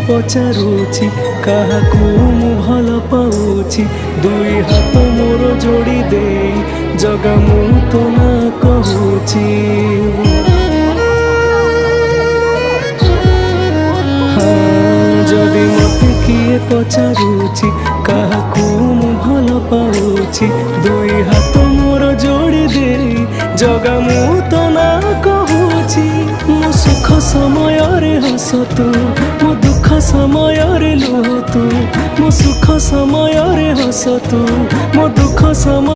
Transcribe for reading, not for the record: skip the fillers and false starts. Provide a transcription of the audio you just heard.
पचारुछि काहाकू मु भल पाउछि दुई हाथ मोर जोड़ी दे जगा मु तो ना कहूछि जदि मते किए पचारुछि काहाकू मु भल पाउछि दुई हाथ मोर जोड़ी दे जगा मु तो ना कहूछि मो सुख समय रे हस तू मो दुख समय रे लुह तू मो सुख समय रे हस तू मो दुख समय